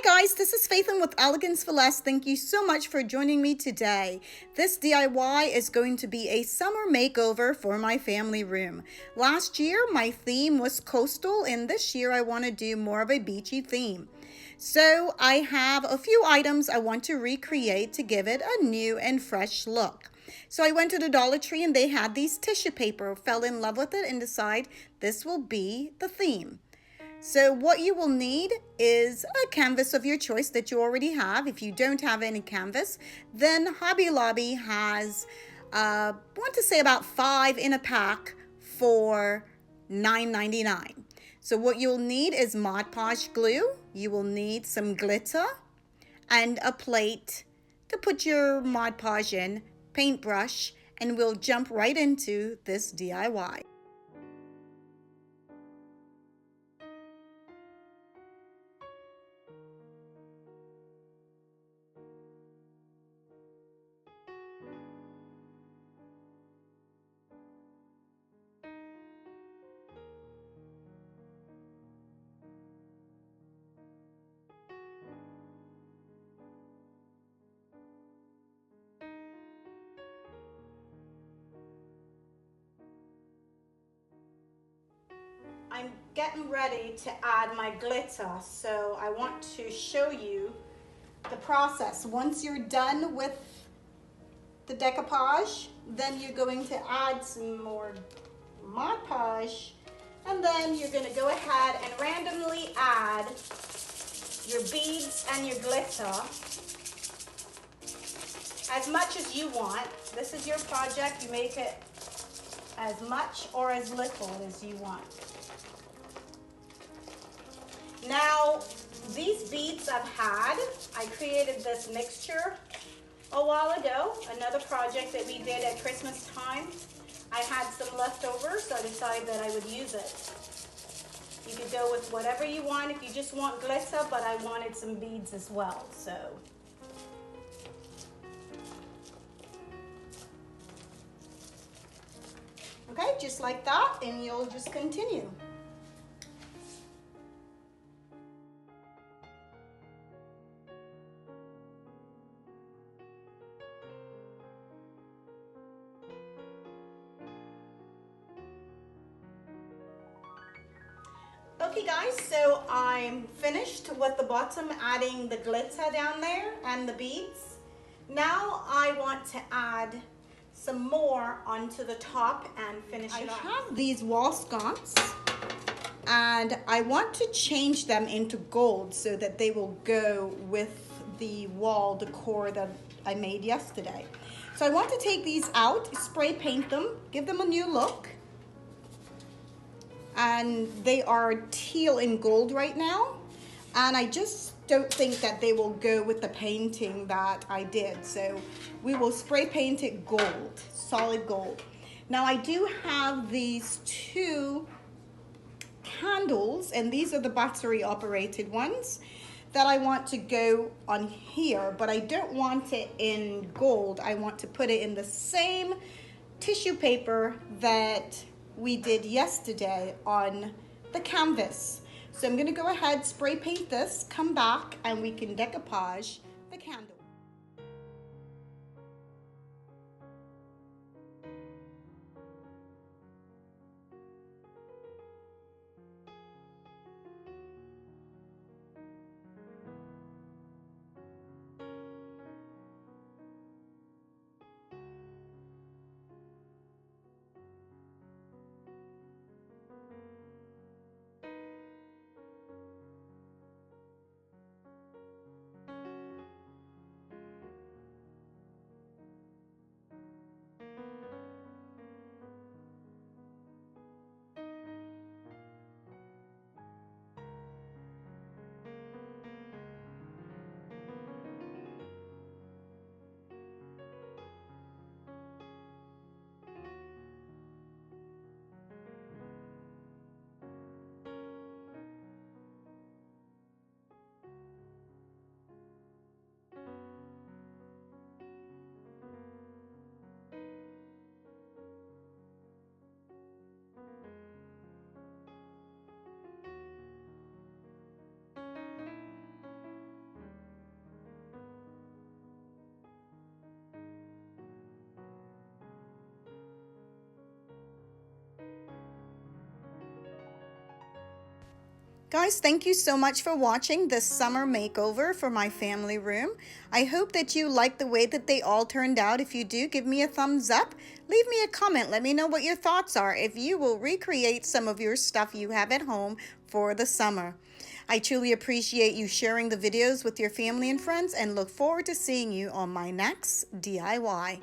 guys, this is Faithlyn with Elegance for Less. Thank you so much for joining me today. This DIY is going to be a summer makeover for my family room. Last year, my theme was coastal, and this year I want to do more of a beachy theme. So I have a few items I want to recreate to give it a new and fresh look. So I went to the Dollar Tree and they had these tissue paper, fell in love with it and decided this will be the theme. So what you will need is a canvas of your choice that you already have. If you don't have any canvas, then Hobby Lobby has, I want to say about 5 in a pack for $9.99. So what you'll need is Mod Podge glue. You will need some glitter and a plate to put your Mod Podge in, paintbrush, and we'll jump right into this DIY. I'm getting ready to add my glitter, so I want to show you the process. Once you're done with the decoupage, then you're going to add some more Mod Podge, and then you're going to go ahead and randomly add your beads and your glitter as much as you want. This is your project. You make it as much or as little as you want. Now, these beads I created this mixture a while ago, another project that we did at Christmas time. I had some leftovers, so I decided that I would use it. You could go with whatever you want if you just want glitter, but I wanted some beads as well, so. Okay, just like that, and you'll just continue. Okay guys, so I'm finished with the bottom, adding the glitter down there and the beads. Now I want to add some more onto the top and finish it off. I have these wall sconces and I want to change them into gold so that they will go with the wall decor that I made yesterday. So I want to take these out, spray paint them, give them a new look. And they are teal and gold right now, and I just don't think that they will go with the painting that I did, so we will spray paint it gold, solid gold. Now I do have these 2 candles, and these are the battery operated ones that I want to go on here, but I don't want it in gold. I want to put it in the same tissue paper that we did yesterday on the canvas. So I'm going to go ahead, spray paint this, come back, and we can decoupage the candle. Guys, thank you so much for watching this summer makeover for my family room. I hope that you like the way that they all turned out. If you do, give me a thumbs up. Leave me a comment. Let me know what your thoughts are if you will recreate some of your stuff you have at home for the summer. I truly appreciate you sharing the videos with your family and friends and look forward to seeing you on my next DIY.